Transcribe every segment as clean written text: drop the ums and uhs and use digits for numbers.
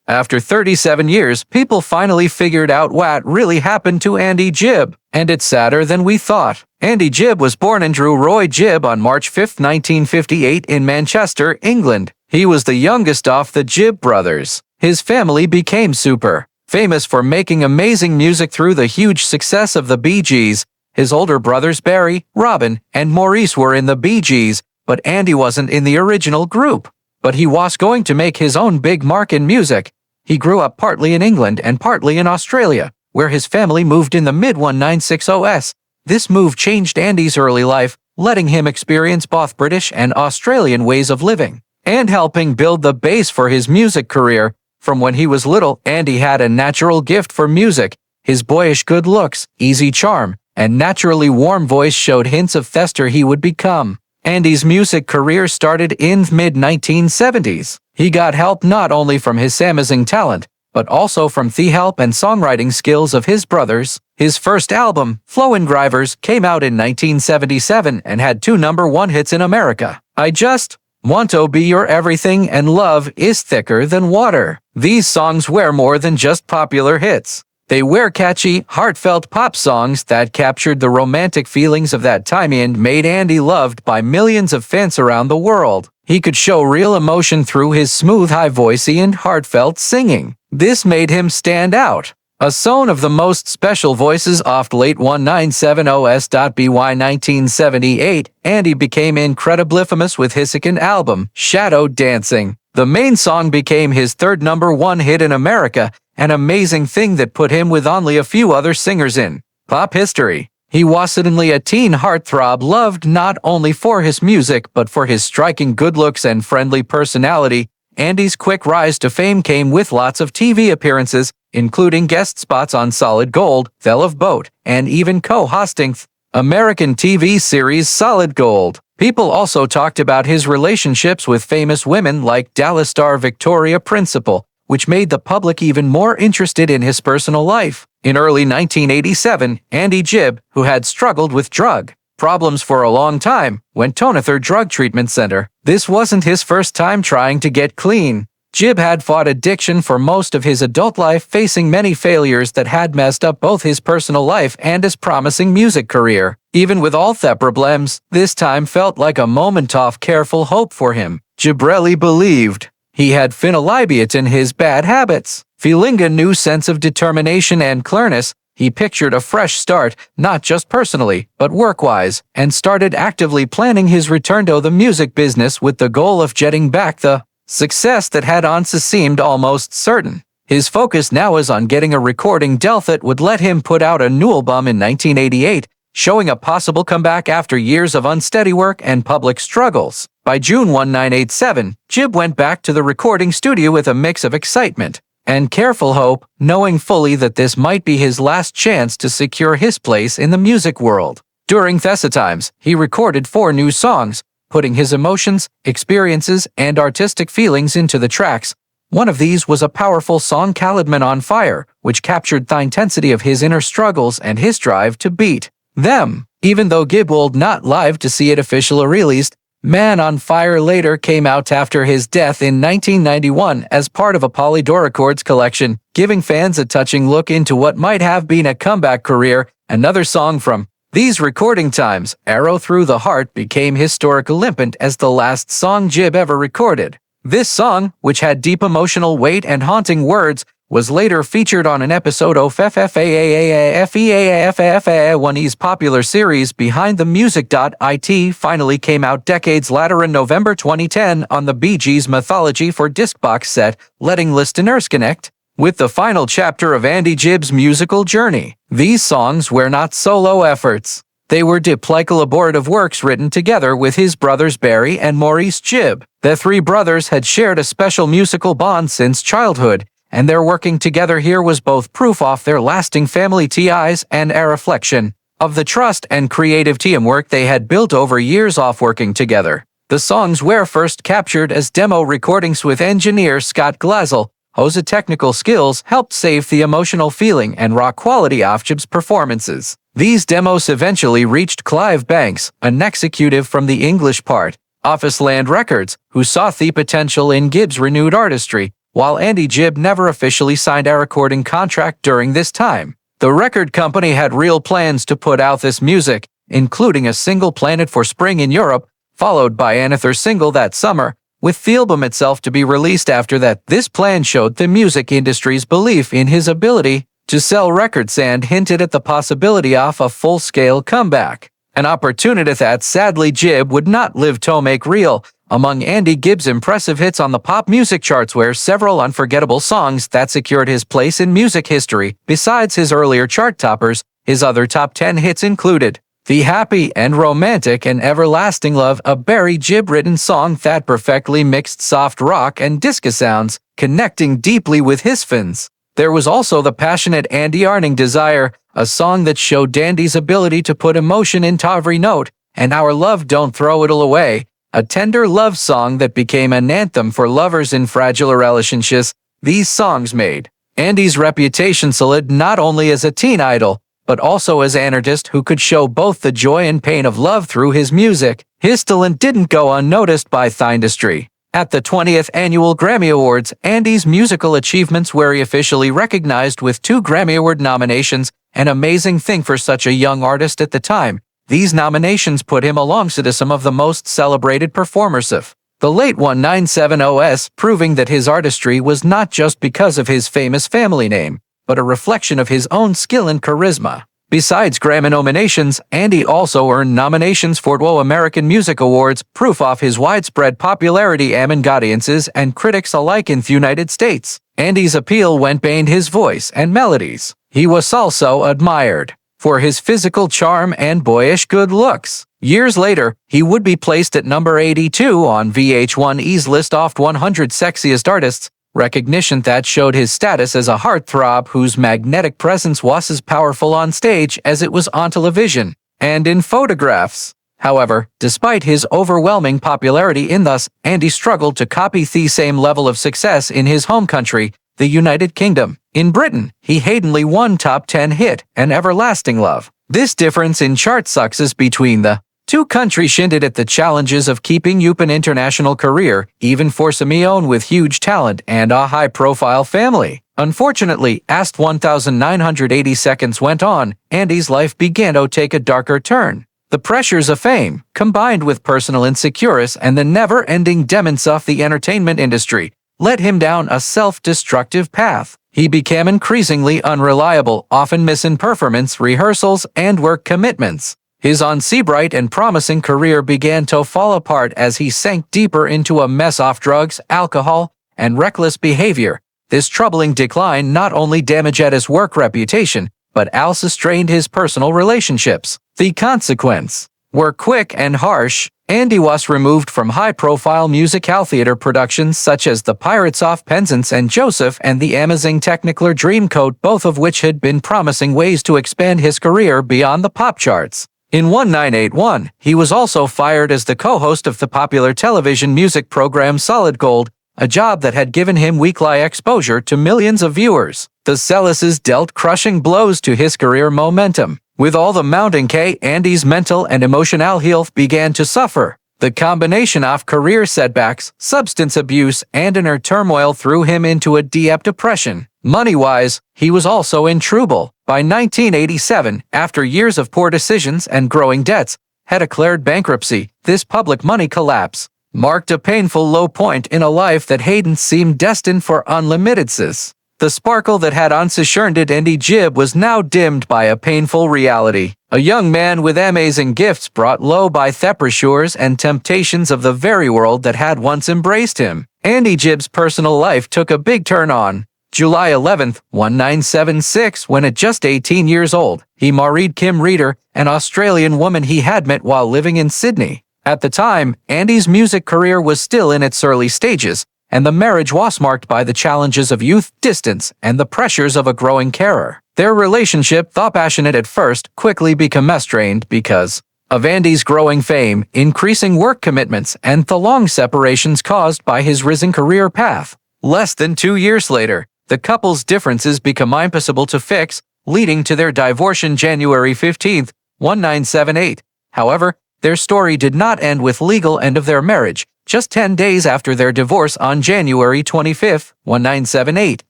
After 37 years, people finally figured out what really happened to Andy Gibb, and it's sadder than we thought. Andy Gibb was born Andrew Roy Gibb on March 5, 1958 in Manchester, England. He was the youngest of the Gibb brothers. His family became super famous for making amazing music through the huge success of the Bee Gees. His older brothers Barry, Robin, and Maurice were in the Bee Gees, but Andy wasn't in the original group. But he was going to make his own big mark in music. He grew up partly in England and partly in Australia, where his family moved in the mid-1960s. This move changed Andy's early life, letting him experience both British and Australian ways of living, and helping build the base for his music career. From when he was little, Andy had a natural gift for music. His boyish good looks, easy charm, and naturally warm voice showed hints of theater he would become. Andy's music career started in the mid-1970s. He got help not only from his amazing talent, but also from the help and songwriting skills of his brothers. His first album, Flowin' Drivers, came out in 1977 and had 2 #1 hits in America. I Just Want to Be Your Everything and Love Is Thicker Than Water. These songs were more than just popular hits. They were catchy, heartfelt pop songs that captured the romantic feelings of that time and made Andy loved by millions of fans around the world. He could show real emotion through his smooth high voice and heartfelt singing. This made him stand out. A son of the most special voices of late 1970s.by 1978, Andy became incredibly famous with his second album, Shadow Dancing. The main song became his third #1 hit in America, an amazing thing that put him with only a few other singers in pop history. He was suddenly a teen heartthrob loved not only for his music but for his striking good looks and friendly personality. Andy's quick rise to fame came with lots of TV appearances, including guest spots on Solid Gold, The Love Boat, and even co-hosting American TV series Solid Gold. People also talked about his relationships with famous women like Dallas star Victoria Principal, which made the public even more interested in his personal life. In early 1987, Andy Gibb, who had struggled with drug problems for a long time, went to a drug treatment center. This wasn't his first time trying to get clean. Gibb had fought addiction for most of his adult life, facing many failures that had messed up both his personal life and his promising music career. Even with all the problems, this time felt like a moment of careful hope for him. Gibb really believed he had in his bad habits. Feeling a new sense of determination and clearness, he pictured a fresh start, not just personally, but work-wise, and started actively planning his return to the music business with the goal of getting back the success that had once seemed almost certain. His focus now is on getting a recording deal that would let him put out a new album in 1988, showing a possible comeback after years of unsteady work and public struggles. By June 1987, Gibb went back to the recording studio with a mix of excitement and careful hope, knowing fully that this might be his last chance to secure his place in the music world. During these times, he recorded 4 new songs, putting his emotions, experiences, and artistic feelings into the tracks. One of these was a powerful song called Man on Fire, which captured the intensity of his inner struggles and his drive to beat them. Even though Gibb would not live to see it officially released, Man on Fire later came out after his death in 1991 as part of a Polydor Records collection, giving fans a touching look into what might have been a comeback career. Another song from these recording times, Arrow Through the Heart, became historical imprint as the last song Gibb ever recorded. This song, which had deep emotional weight and haunting words, was later featured on an episode of FFAAFEAFF's popular series Behind the Music.it. Finally came out decades later in November 2010 on the Bee Gees Mythology for disc box set, letting listeners connect with the final chapter of Andy Gibb's musical journey. These songs were not solo efforts. They were collaborative works written together with his brothers Barry and Maurice Gibb. The 3 brothers had shared a special musical bond since childhood, and their working together here was both proof of their lasting family ties and a reflection of the trust and creative teamwork they had built over years of working together. The songs were first captured as demo recordings with engineer Scott Glazel, whose technical skills helped save the emotional feeling and raw quality of Gibb's performances. These demos eventually reached Clive Banks, an executive from the English part of Land Records, who saw the potential in Gibb's renewed artistry. while Andy Gibb never officially signed a recording contract during this time. The record company had real plans to put out this music, including a single planned for spring in Europe, followed by another single that summer, with the album itself to be released after that. This plan showed the music industry's belief in his ability to sell records and hinted at the possibility of a full-scale comeback. An opportunity that sadly Gibb would not live to make real. Among Andy Gibb's impressive hits on the pop music charts were several unforgettable songs that secured his place in music history. Besides his earlier chart toppers, his other top 10 hits included The Happy and Romantic and Everlasting Love, a Barry Gibb-written song that perfectly mixed soft rock and disco sounds, connecting deeply with his fans. There was also the passionate and yearning Desire, a song that showed Andy's ability to put emotion into every note, and Our Love Don't Throw It All Away, a tender love song that became an anthem for lovers in fragile relationships. These songs made Andy's reputation solid not only as a teen idol, but also as an artist who could show both the joy and pain of love through his music. His talent didn't go unnoticed by the industry. At the 20th Annual Grammy Awards, Andy's musical achievements were officially recognized with 2 Grammy Award nominations, an amazing thing for such a young artist at the time. These nominations put him alongside some of the most celebrated performers of the late 1970s, proving that his artistry was not just because of his famous family name, but a reflection of his own skill and charisma. Besides Grammy nominations, Andy also earned nominations for 2 American Music Awards, proof of his widespread popularity among audiences and critics alike in the United States. Andy's appeal went beyond his voice and melodies. He was also admired for his physical charm and boyish good looks. Years later, he would be placed at number 82 on VH1's list of 100 sexiest artists, recognition that showed his status as a heartthrob whose magnetic presence was as powerful on stage as it was on television and in photographs. However, despite his overwhelming popularity in thus, Andy struggled to copy the same level of success in his home country, the United Kingdom. In Britain, he hadn't won top 10 hit, An Everlasting Love. This difference in chart success between the 2 countries hinted at the challenges of keeping up an international career, even for someone with huge talent and a high-profile family. Unfortunately, as 1980 seconds went on, Andy's life began to take a darker turn. The pressures of fame, combined with personal insecurities and the never-ending demands of the entertainment industry, led him down a self-destructive path. He became increasingly unreliable, often missing performance rehearsals and work commitments. His once bright and promising career began to fall apart as he sank deeper into a mess of drugs, alcohol, and reckless behavior. This troubling decline not only damaged his work reputation, but also strained his personal relationships. The consequences were quick and harsh. Andy was removed from high-profile musical theater productions such as The Pirates of Penzance and Joseph and the amazing Technicolor Dreamcoat, both of which had been promising ways to expand his career beyond the pop charts. In 1981, he was also fired as the co-host of the popular television music program Solid Gold, a job that had given him weekly exposure to millions of viewers. The Celesses dealt crushing blows to his career momentum. With all the mounting Andy's mental and emotional health began to suffer. The combination of career setbacks, substance abuse, and inner turmoil threw him into a deep depression. Money-wise, he was also in trouble. By 1987, after years of poor decisions and growing debts, had declared bankruptcy. This public money collapse marked a painful low point in a life that hadn't seemed destined for unlimited success. The sparkle that had once assured Andy Gibb was now dimmed by a painful reality. A young man with amazing gifts brought low by the pressures and temptations of the very world that had once embraced him. Andy Gibb's personal life took a big turn on July 11, 1976, when at just 18 years old, he married Kim Reeder, an Australian woman he had met while living in Sydney. At the time, Andy's music career was still in its early stages, and the marriage was marked by the challenges of youth, distance, and the pressures of a growing career. Their relationship, though passionate at first, quickly became strained because of Andy's growing fame, increasing work commitments, and the long separations caused by his rising career path. Less than 2 years later, the couple's differences became impossible to fix, leading to their divorce on January 15, 1978. However, their story did not end with legal end of their marriage. Just 10 days after their divorce on January 25, 1978,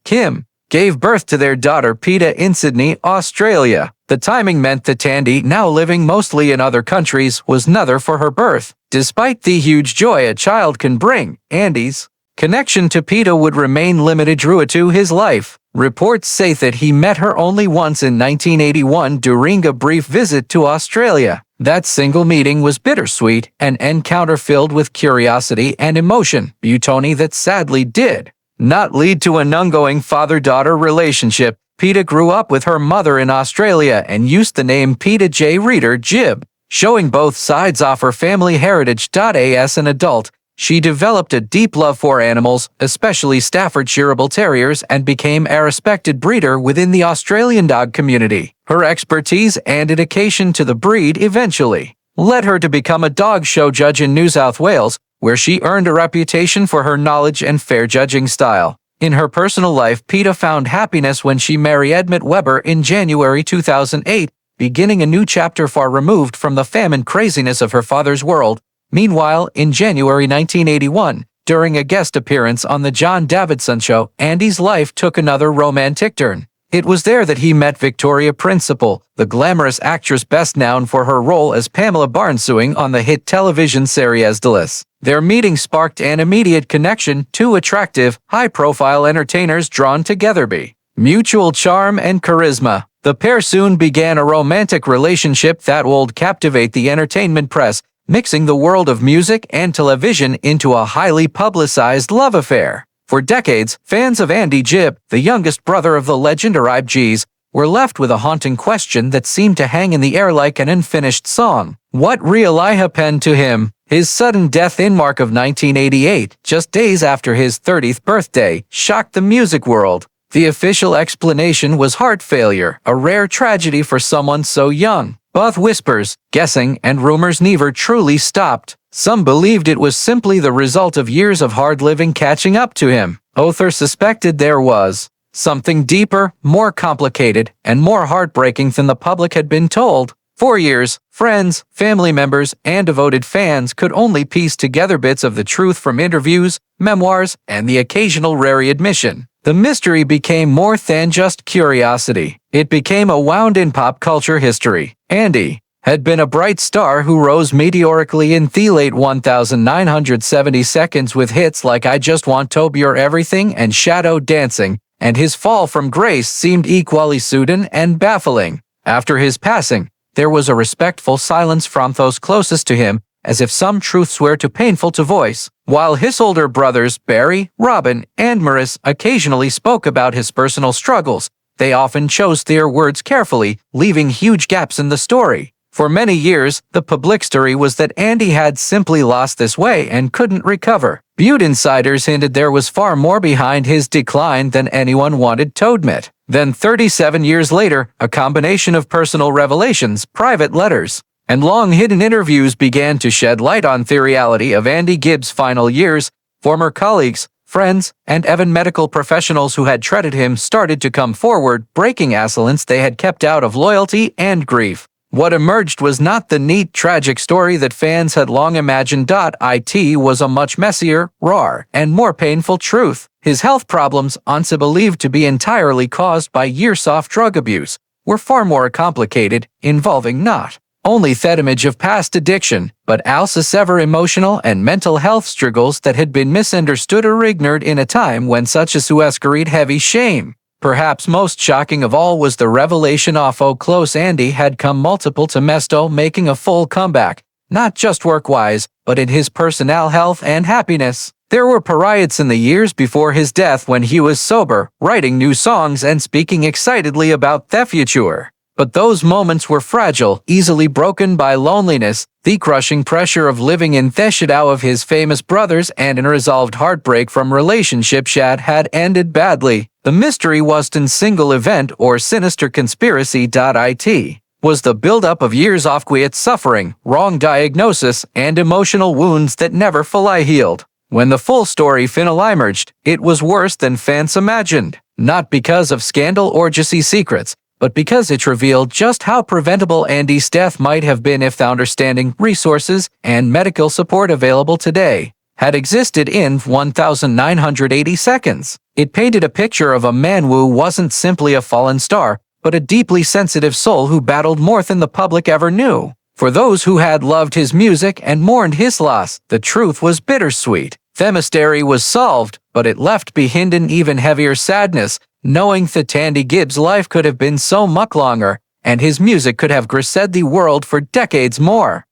Kim gave birth to their daughter Peta in Sydney, Australia. The timing meant that Andy, now living mostly in other countries, was neither for her birth. Despite the huge joy a child can bring, Andy's connection to Peta would remain limited to his life. Reports say that he met her only once in 1981 during a brief visit to Australia. That single meeting was bittersweet, an encounter filled with curiosity and emotion, Butoni that sadly did not lead to an ongoing father-daughter relationship. Peta grew up with her mother in Australia and used the name Peta J. Reader Gibb. Showing both sides of her family heritage. As an adult, she developed a deep love for animals, especially Staffordshire Bull Terriers, and became a respected breeder within the Australian dog community. Her expertise and dedication to the breed eventually led her to become a dog show judge in New South Wales, where she earned a reputation for her knowledge and fair judging style. In her personal life, Peta found happiness when she married Emmett Weber in January 2008, beginning a new chapter far removed from the famine craziness of her father's world. Meanwhile, in January 1981, during a guest appearance on The John Davidson Show, Andy's life took another romantic turn. It was there that he met Victoria Principal, the glamorous actress best known for her role as Pamela Barnsuing on the hit television series Dallas. Their meeting sparked an immediate connection, two attractive, high-profile entertainers drawn together by mutual charm and charisma. The pair soon began a romantic relationship that would captivate the entertainment press, mixing the world of music and television into a highly publicized love affair. For decades, fans of Andy Gibb, the youngest brother of the legendary Ibs, were left with a haunting question that seemed to hang in the air like an unfinished song. What really happened to him? His sudden death in March of 1988, just days after his 30th birthday, shocked the music world. The official explanation was heart failure, a rare tragedy for someone so young. But whispers, guessing, and rumors never truly stopped. Some believed it was simply the result of years of hard living catching up to him. Others suspected there was something deeper, more complicated, and more heartbreaking than the public had been told. For years, friends, family members, and devoted fans could only piece together bits of the truth from interviews, memoirs, and the occasional rare admission. The mystery became more than just curiosity. It became a wound in pop culture history. Andy had been a bright star who rose meteorically in the late 1970s with hits like I Just Want to Be Your Everything and Shadow Dancing, and his fall from grace seemed equally sudden and baffling. After his passing, there was a respectful silence from those closest to him, as if some truths were too painful to voice. While his older brothers, Barry, Robin, and Maurice, occasionally spoke about his personal struggles, they often chose their words carefully, leaving huge gaps in the story. For many years, the public story was that Andy had simply lost his way and couldn't recover. Butte insiders hinted there was far more behind his decline than anyone wanted to admit. Then 37 years later, a combination of personal revelations, private letters, and long-hidden interviews began to shed light on the reality of Andy Gibb's final years. Former colleagues, friends, and even medical professionals who had treated him started to come forward, breaking silence they had kept out of loyalty and grief. What emerged was not the neat, tragic story that fans had long imagined. It was a much messier, raw, and more painful truth. His health problems, once believed to be entirely caused by years of drug abuse, were far more complicated, involving not only the image of past addiction, but also severe emotional and mental health struggles that had been misunderstood or ignored in a time when such as who carried heavy shame. Perhaps most shocking of all was the revelation of how close Andy had come multiple to making a full comeback, not just work-wise, but in his personal health and happiness. There were periods in the years before his death when he was sober, writing new songs and speaking excitedly about the future. But those moments were fragile, easily broken by loneliness, the crushing pressure of living in the shadow of his famous brothers, and an unresolved heartbreak from relationships that had ended badly. The mystery wasn't single event or sinister conspiracy. It was the buildup of years of quiet suffering, wrong diagnosis, and emotional wounds that never fully healed. When the full story finally emerged, it was worse than fans imagined. Not because of scandal or juicy secrets, but because it revealed just how preventable Andy's death might have been if the understanding, resources, and medical support available today had existed in 1980 seconds. It painted a picture of a man who wasn't simply a fallen star, but a deeply sensitive soul who battled more than the public ever knew. For those who had loved his music and mourned his loss, the truth was bittersweet. The mystery was solved, but it left behind an even heavier sadness, knowing that Andy Gibb's life could have been so much longer, and his music could have graced the world for decades more.